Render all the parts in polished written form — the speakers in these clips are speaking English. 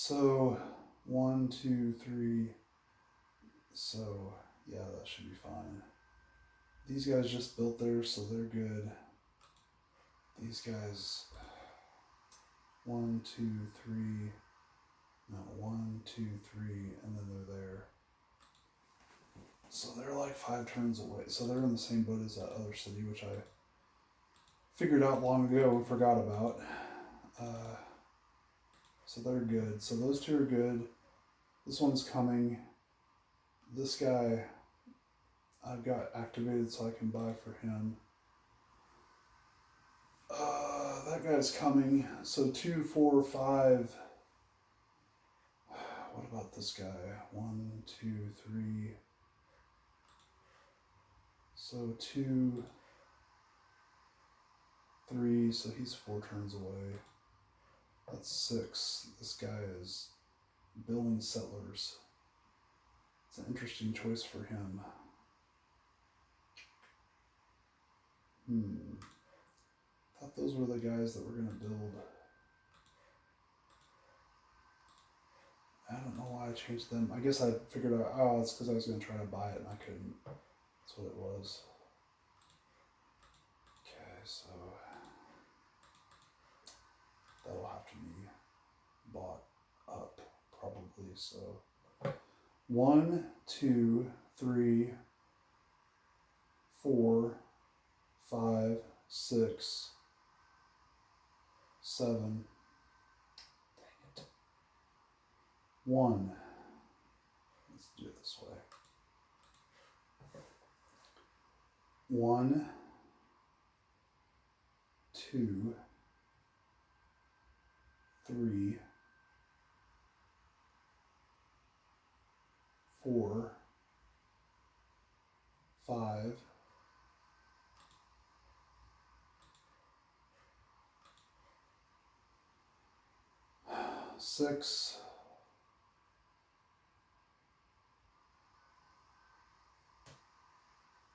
So 1, 2, 3. So yeah, that should be fine. These guys just built theirs, so they're good. These guys, 1, 2, 3. No, 1, 2, 3, and then they're there. So they're like 5 turns away. So they're in the same boat as that other city, which I figured out long ago and forgot about. So they're good. So those two are good. This one's coming. This guy I've got activated so I can buy for him. That guy's coming. So 2, 4, 5. What about this guy? 1, 2, 3. So 2, 3. So he's 4 turns away. That's 6. This guy is building settlers. It's an interesting choice for him. Thought those were the guys that were going to build. I don't know why I changed them. I guess I figured out, oh, it's because I was going to try to buy it and I couldn't. That's what it was. Okay, so that'll have to be bought up probably. So 1, 2, 3, 4, 5, 6, 7. Dang it. 1. Let's do it this way. 1, 2, 3, 4, 5, 6,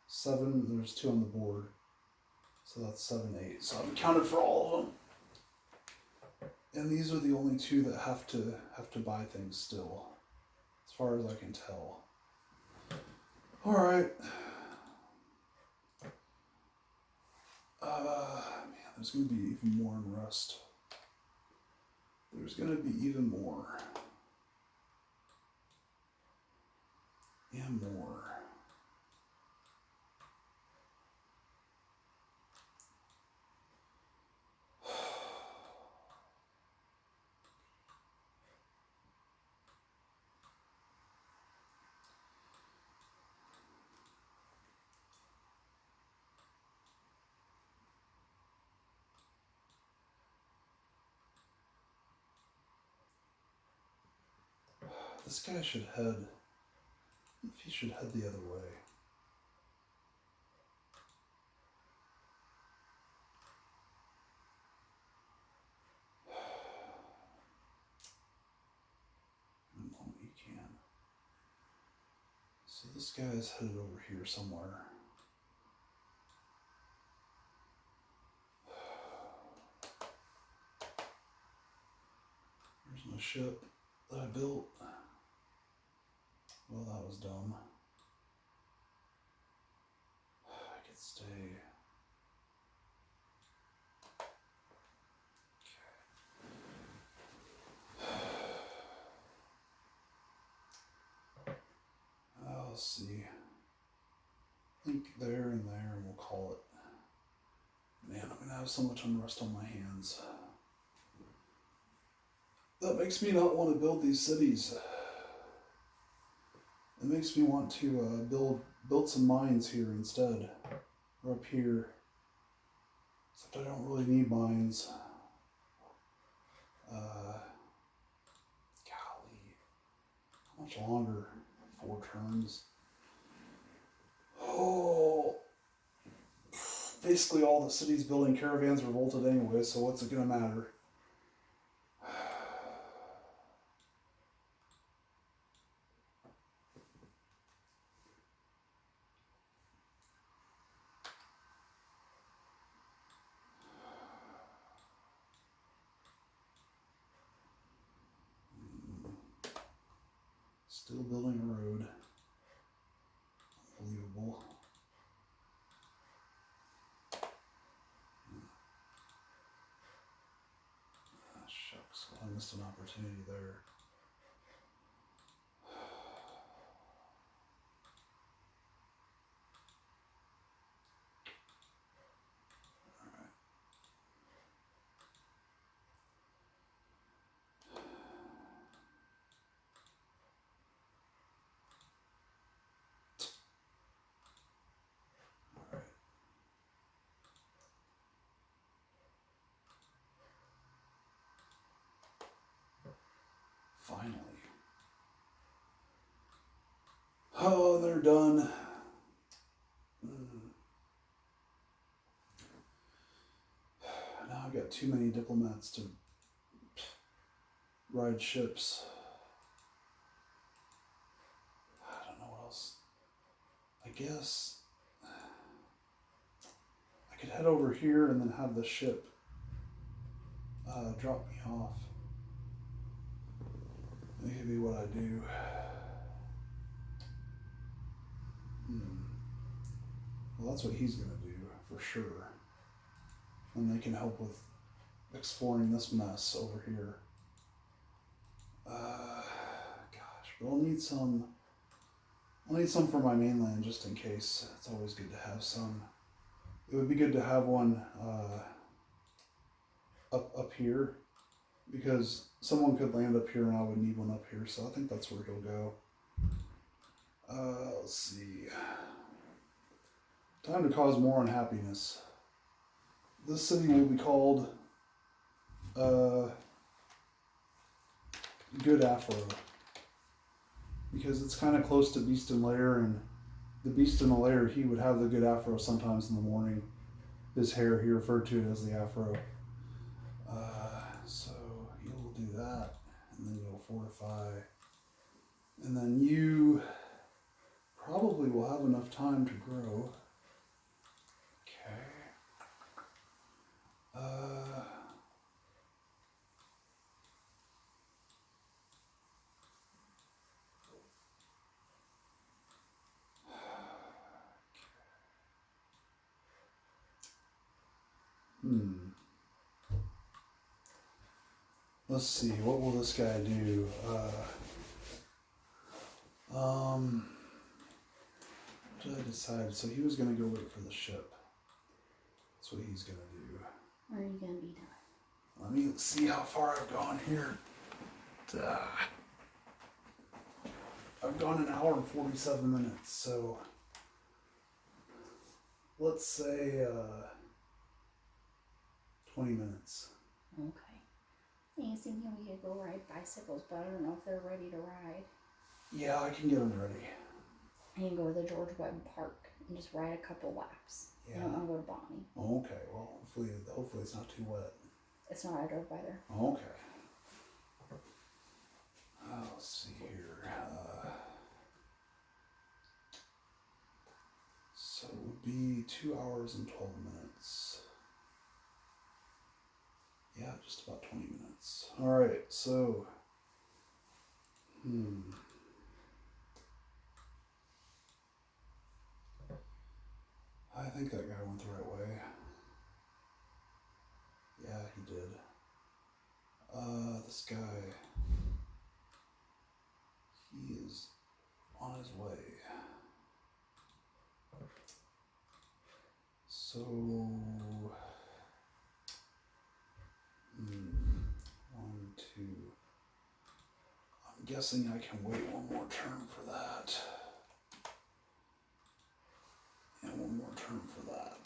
7. There's 2 on the board, so that's 7, 8. So I've accounted for all of them, and these are the only 2 that have to buy things still, as far as I can tell. All right. Man, there's gonna be even more unrest. There's gonna be even more. And more. This guy should head, if he should head the other way. In a moment he can. So this guy is headed over here somewhere. Here's my ship that I built. Well, that was dumb. I could stay. Okay. I'll see. I think there and there, and we'll call it. Man, I'm going to have so much unrest on my hands. That makes me not want to build these cities. It makes me want to build some mines here instead, or up here. Except I don't really need mines. Golly, how much longer? 4 turns. Oh, basically all the cities building caravans revolted anyway, so what's it gonna matter? Still building a road. Unbelievable. Ah, shucks. Well, I missed an opportunity there. Finally. Oh, they're done. Now I've got too many diplomats to ride ships. I don't know what else. I guess I could head over here and then have the ship drop me off. That could be what I do. Well, that's what he's going to do, for sure. And they can help with exploring this mess over here. Gosh, but I'll need some for my mainland just in case. It's always good to have some. It would be good to have one up here, because someone could land up here and I would need one up here, so I think that's where he'll go. Let's see. Time to cause more unhappiness. This city will be called Good Afro, because it's kind of close to Beast and Lair, and the Beast in the Lair, he would have the good afro sometimes in the morning. His hair, he referred to it as the afro. So you'll do that, and then you'll fortify, and then you probably will have enough time to grow. Okay. Let's see, what will this guy do? What did I decide? So he was going to go wait for the ship. That's what he's going to do. Where are you going to be done? Let me see how far I've gone here. I've gone an hour and 47 minutes, so let's say 20 minutes. Okay. I was thinking we could go ride bicycles, but I don't know if they're ready to ride. Yeah, I can get them ready. I can go to the George Webb Park and just ride a couple laps. Yeah. I don't want to go to Bonnie. Okay, well, hopefully it's not too wet. It's not, I drove by there. Okay. Let's see here. So it would be 2 hours and 12 minutes. Yeah, just about 20 minutes. All right, so, I think that guy went the right way. Yeah, he did. This guy, he is on his way. So, 1, 2. I'm guessing I can wait one more turn for that. And one more turn for that.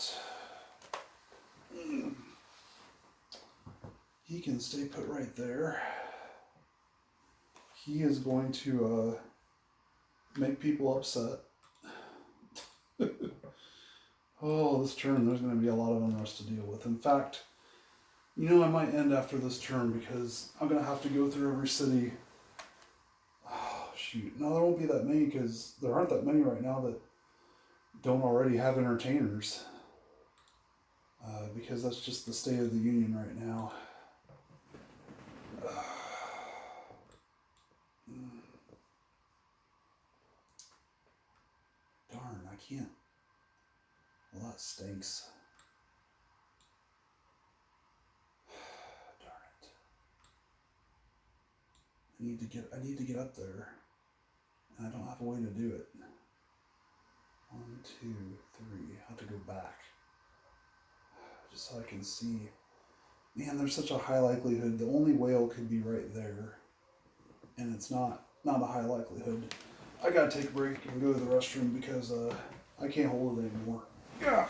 He can stay put right there. He is going to make people upset. Oh, this turn, there's going to be a lot of unrest to deal with. In fact, I might end after this turn because I'm going to have to go through every city. Oh, shoot. No, there won't be that many because there aren't that many right now that don't already have entertainers. Because that's just the state of the union right now. can't. Well, that stinks. Darn it. I need to get up there. And I don't have a way to do it. 1, 2, 3. I have to go back. Just so I can see. Man, there's such a high likelihood. The only whale could be right there. And it's not a high likelihood. I gotta take a break and go to the restroom because I can't hold it anymore. Yeah.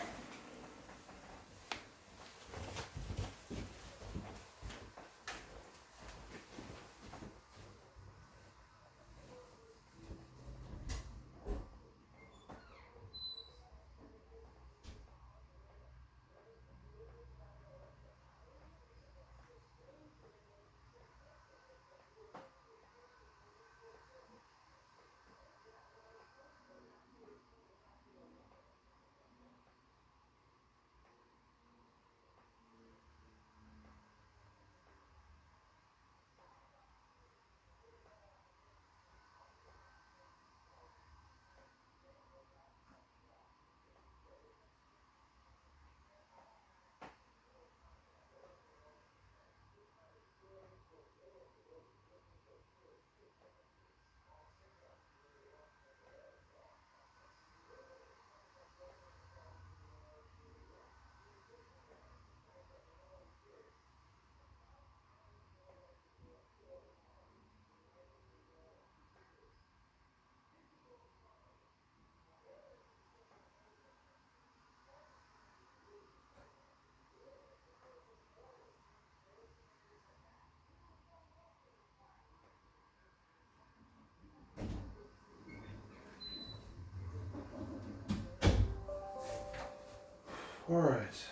All right.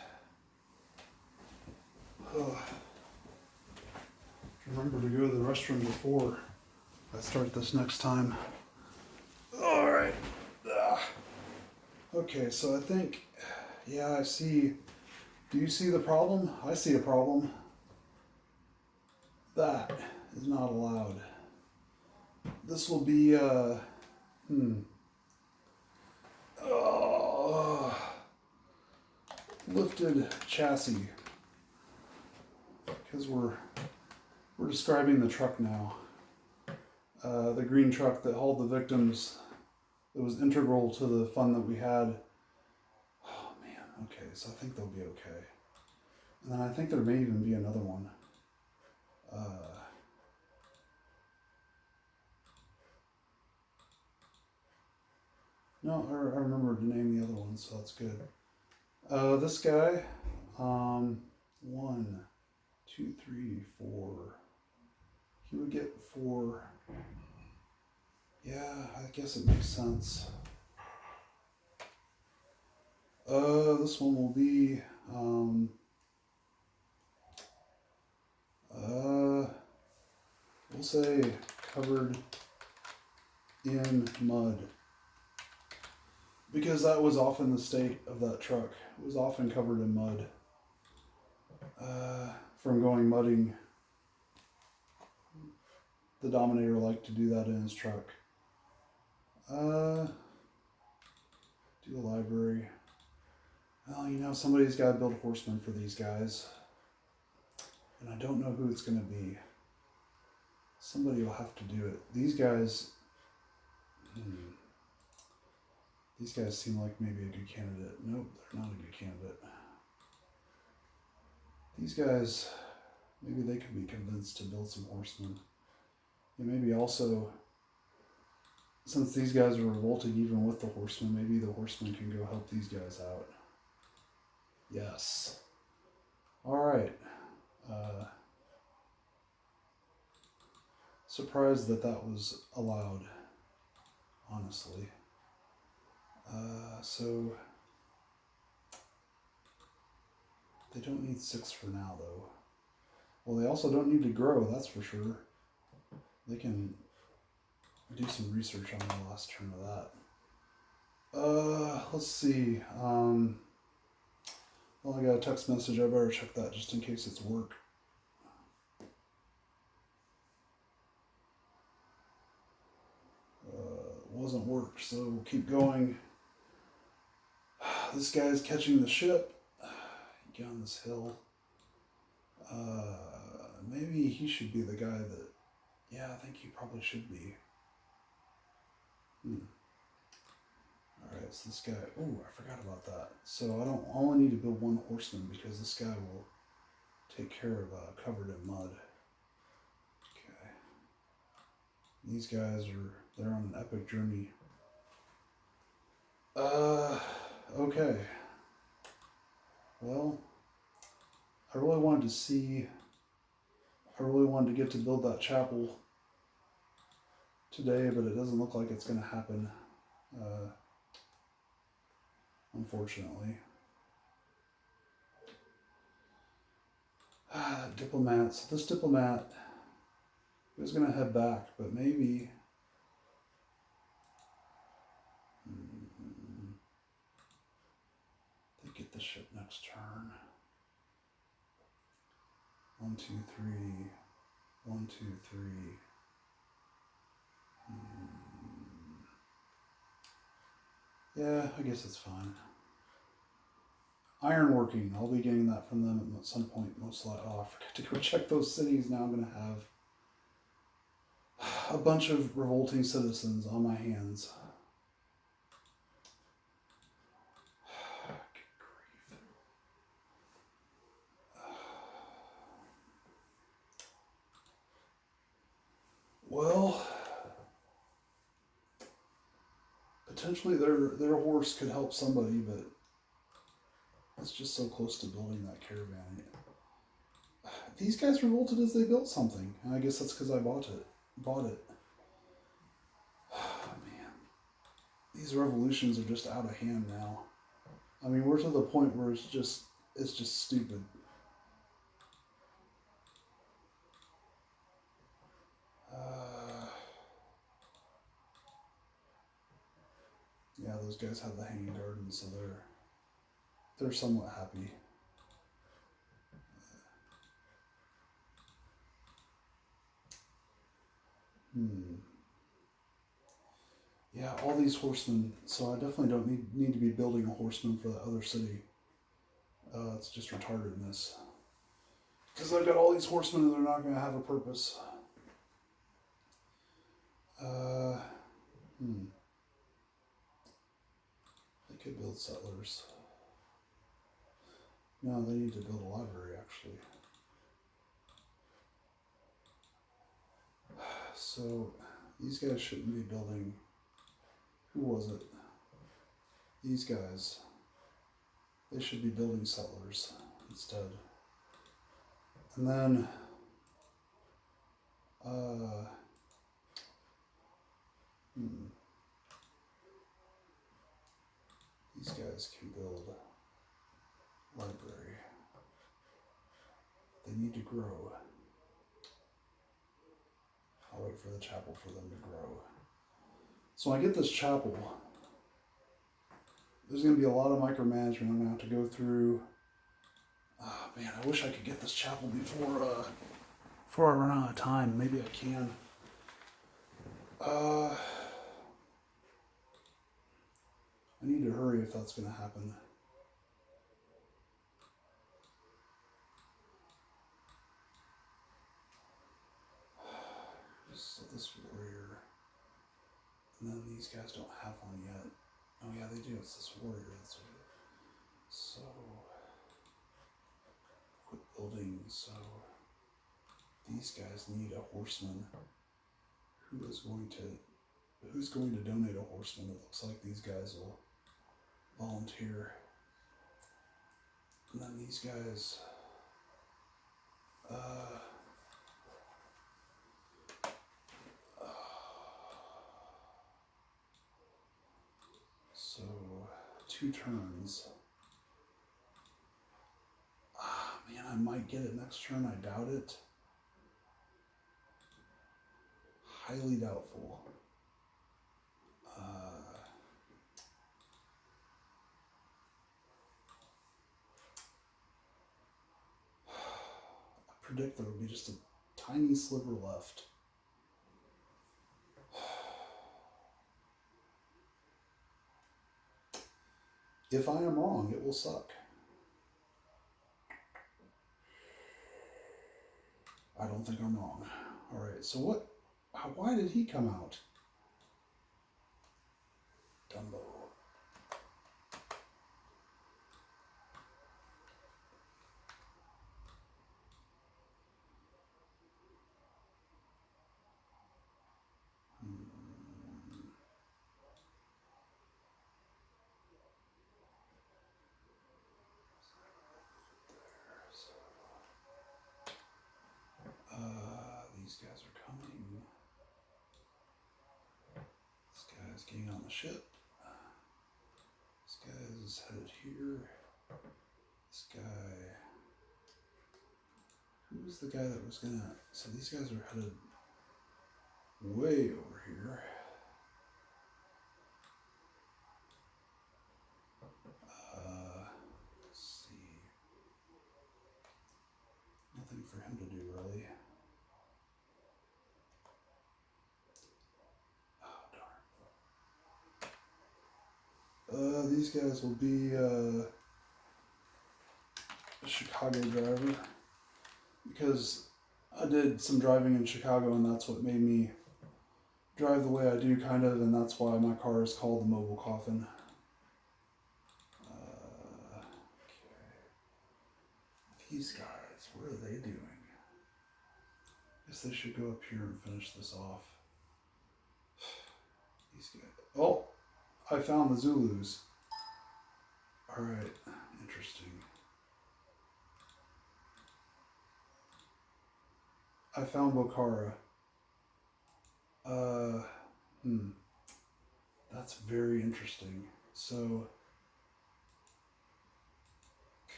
Remember to go to the restroom before I start this next time. All right. Okay, so I think, yeah, I see. Do you see the problem? I see a problem. That is not allowed. This will be, lifted chassis. Because we're describing the truck now. The green truck that hauled the victims. It was integral to the fun that we had. Oh man, okay, so I think they'll be okay. And then I think there may even be another one. No, I remember to name the other one, so that's good. This guy, 1, 2, 3, 4. He would get 4. Yeah, I guess it makes sense. This one will be, we'll say covered in mud. Because that was often the state of that truck. It was often covered in mud. From going mudding. The Dominator liked to do that in his truck. Do a library. Well, you know, somebody's got to build horsemen for these guys. And I don't know who it's going to be. Somebody will have to do it. These guys... These guys seem like maybe a good candidate. Nope, they're not a good candidate. These guys, maybe they could be convinced to build some horsemen. And maybe also, since these guys are revolting even with the horsemen, maybe the horsemen can go help these guys out. Yes. Alright. Surprised that was allowed, honestly. So they don't need 6 for now, though. Well, they also don't need to grow, that's for sure. They can do some research on the last turn of that. Let's see. Well, I got a text message. I better check that just in case it's work. Wasn't work, so we'll keep going. This guy's catching the ship. Get on this hill. Maybe he should be the guy that... Yeah, I think he probably should be. Alright, so this guy... Oh, I forgot about that. So I only need to build one horseman because this guy will take care of covered in mud. Okay. These guys they're on an epic journey. Okay. Well, I really wanted to get to build that chapel today, but it doesn't look like it's going to happen, unfortunately. Diplomat. So this diplomat is going to head back, but maybe... They get the ship next turn. 1, 2, 3. 1, 2, 3. Yeah, I guess it's fine. Ironworking. I'll be getting that from them at some point, most likely. Oh, I forgot to go check those cities. Now I'm going to have a bunch of revolting citizens on my hands. Good grief. Well, potentially their horse could help somebody, but it's just so close to building that caravan. These guys revolted as they built something, and I guess that's because I bought it. Oh, man, these revolutions are just out of hand now. I mean, we're to the point where it's just stupid. Yeah, those guys have the hanging garden, so they're somewhat happy. Yeah, all these horsemen. So I definitely don't need to be building a horseman for the other city. It's just retardedness. Because I've got all these horsemen and they're not going to have a purpose. They could build settlers. No, they need to build a library, actually. So, these guys shouldn't be building... Who was it? These guys. They should be building settlers instead. And then... These guys can build a library. They need to grow. I'll wait for the chapel for them to grow. So when I get this chapel, there's going to be a lot of micromanagement I'm going to have to go through. Oh, man, I wish I could get this chapel before I run out of time. Maybe I can. I need to hurry if that's going to happen. So this warrior, and then these guys don't have one yet. Oh yeah, they do. It's this warrior. So quit building. So these guys need a horseman. Who's going to donate a horseman? It looks like these guys will volunteer. And then these guys, so 2 turns. Man, I might get it next turn. I doubt it. Highly doubtful. I predict there will be just a tiny sliver left. If I am wrong, it will suck. I don't think I'm wrong. All right, so what? Why did he come out? Dumbo. These guys are coming. This guy's getting on the ship. This guy is headed here. This guy. Who's the guy that was gonna? So these guys are headed way over here. Let's see. Nothing for him to do really. Oh darn. These guys will be a Chicago driver because I did some driving in Chicago and that's what made me drive the way I do, kind of, and that's why my car is called the Mobile Coffin. Okay. These guys, what are they doing? I guess they should go up here and finish this off. These guys. Oh, I found the Zulus. All right, interesting. I found Bokhara. That's very interesting. So,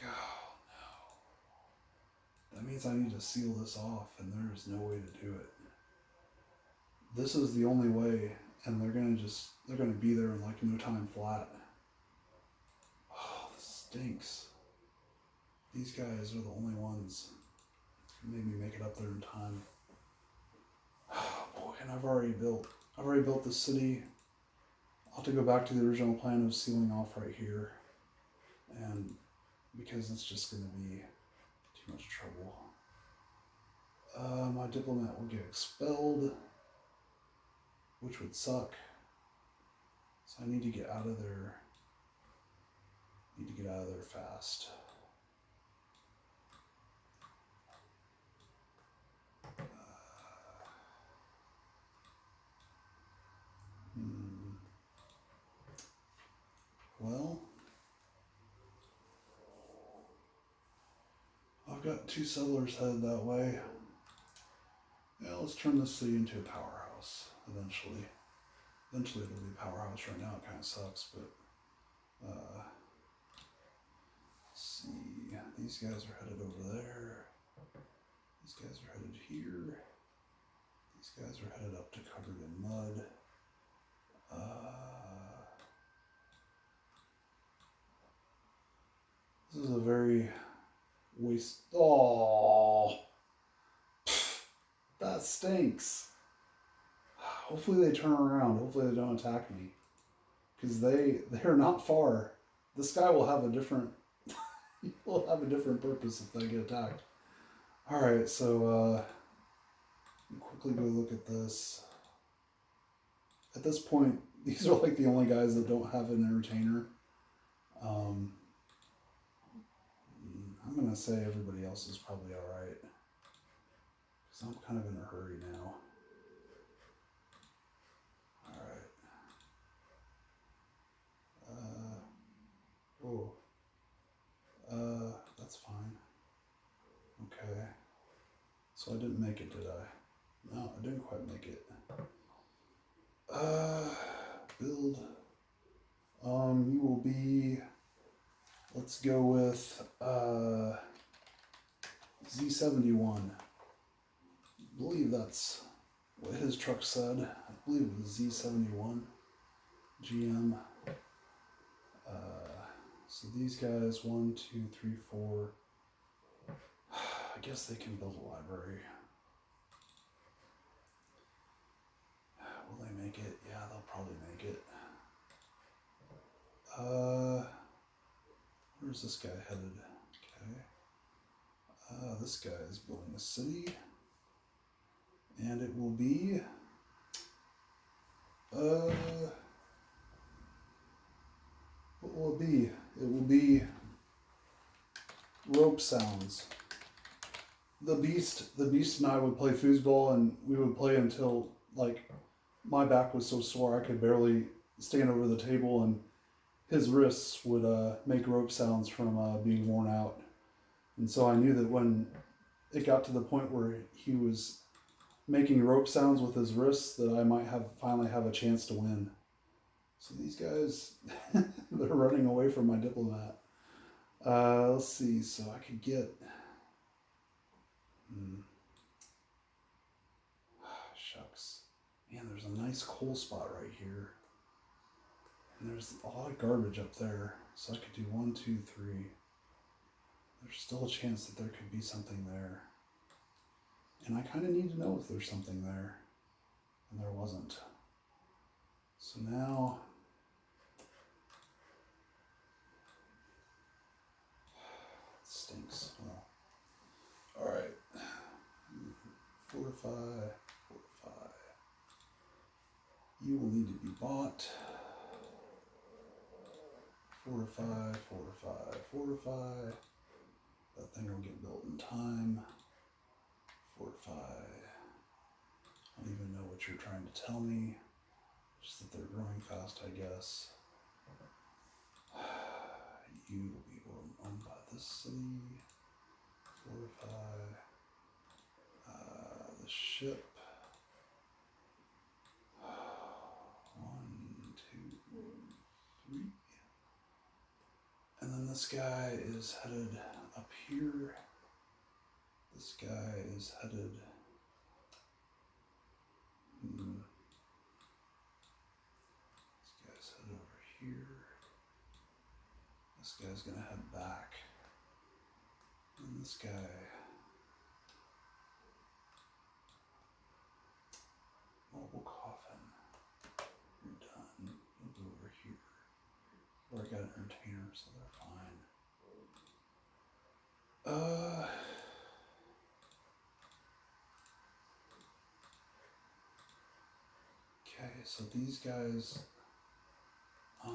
God, no. That means I need to seal this off, and there is no way to do it. This is the only way, and they're gonna be there in like no time flat. Oh, this stinks. These guys are the only ones that can maybe make it up there in time. Oh boy, and I've already built the city. I'll have to go back to the original plan of sealing off right here, and because it's just going to be too much trouble. My diplomat will get expelled, which would suck. So I need to get out of there. Fast. Well, I've got 2 settlers headed that way. Yeah, let's turn this city into a powerhouse eventually. Eventually it'll be a powerhouse. Right now it kind of sucks, but let's see. These guys are headed over there. These guys are headed here. These guys are headed up to covered in mud. This is a very waste. Oh, that stinks. Hopefully they turn around. Hopefully they don't attack me, because they're not far. This guy will have a different purpose if they get attacked. All right, so quickly go look at this. At this point, these are like the only guys that don't have an entertainer. I'm gonna say everybody else is probably all right, because I'm kind of in a hurry now. That's fine. Okay. So I didn't make it, did I? No, I didn't quite make it. Build. You will be, let's go with, Z71. I believe that's what his truck said. I believe it was Z71 GM. So these guys, 1, 2, 3, 4. I guess they can build a library. Will they make it? Yeah, they'll probably make it. Where's this guy headed? Okay. This guy is building a city. And it will be... what will it be? It will be rope sounds. The Beast and I would play foosball, and we would play until, like, my back was so sore I could barely stand over the table, and his wrists would make rope sounds from being worn out. And so I knew that when it got to the point where he was making rope sounds with his wrists, that I might finally have a chance to win. So these guys, they're running away from my diplomat. Let's see, so I could get... Shucks. Man, there's a nice coal spot right here. And there's a lot of garbage up there. So I could do 1, 2, 3. There's still a chance that there could be something there. And I kind of need to know if there's something there. And there wasn't. So now... it stinks. Well, alright. Fortify. You will need to be bought. Fortify. That thing will get built in time. Fortify. I don't even know what you're trying to tell me. Just that they're growing fast, I guess. You will be owned by this city. Fortify. The ship. 1, 2, 3. And then this guy is headed up here. This guy is headed... This guy's headed over here. This guy's gonna head back. And this guy... mobile coffin. You're done. You'll go over here. Or I got an entertainer, so they're fine. Okay, so these guys, it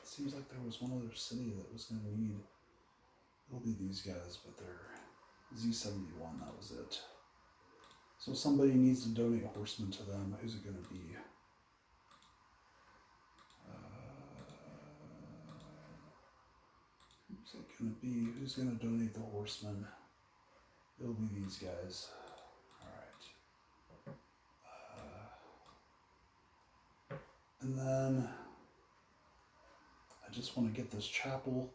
seems like there was one other city that was going to need, it'll be these guys, but they're Z71, that was it. So somebody needs to donate horsemen to them. Who's it going to be? Who's it going to be? Who's going to donate the horsemen? It'll be these guys. And then I just want to get this chapel.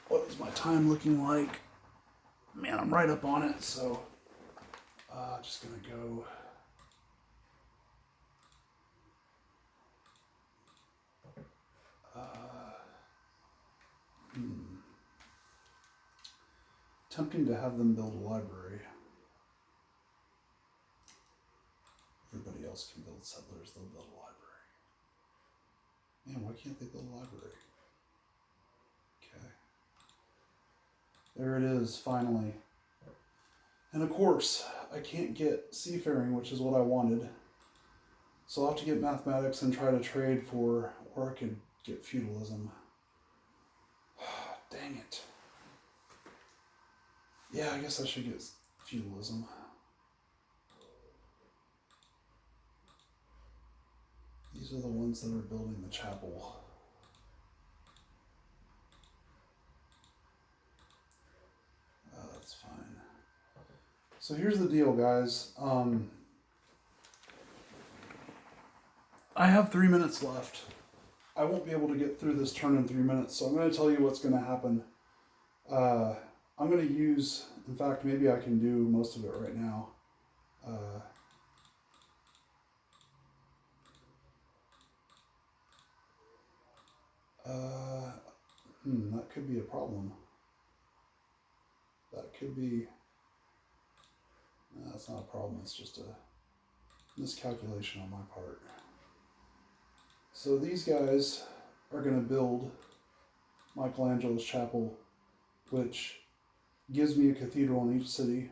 What is my time looking like? Man, I'm right up on it, so just gonna go. Tempting to have them build a library. Everybody else can build settlers, they'll build a library. Man, why can't they build a library? Okay. There it is, finally. And of course, I can't get seafaring, which is what I wanted. So I'll have to get mathematics and try to trade for, or I could get feudalism. Dang it. Yeah, I guess I should get feudalism. These are the ones that are building the chapel. That's fine. So here's the deal, guys. I have 3 minutes left. I won't be able to get through this turn in 3 minutes, so I'm going to tell you what's going to happen. I'm going to use, in fact, maybe I can do most of it right now. That could be a problem. That could be, no, that's not a problem, it's just a miscalculation on my part. So these guys are going to build Michelangelo's chapel, which gives me a cathedral in each city.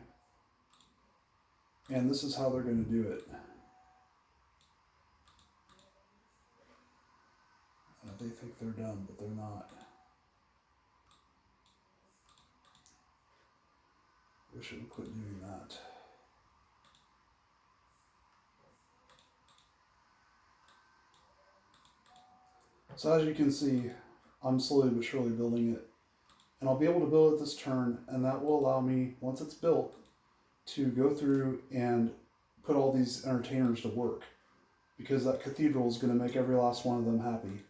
And this is how they're going to do it. They think they're done, but they're not. Wish it would quit doing that. So as you can see, I'm slowly but surely building it. And I'll be able to build it this turn, and that will allow me, once it's built, to go through and put all these entertainers to work. Because that cathedral is going to make every last one of them happy.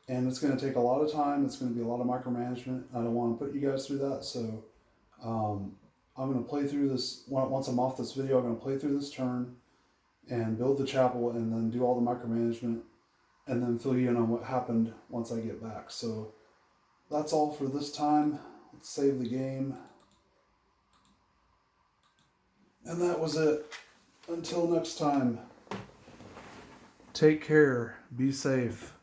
And it's going to take a lot of time. It's going to be a lot of micromanagement. I don't want to put you guys through that. So I'm going to play through this. Once I'm off this video, I'm going to play through this turn and build the chapel and then do all the micromanagement and then fill you in on what happened once I get back. So that's all for this time. Let's save the game. And that was it. Until next time, take care. Be safe.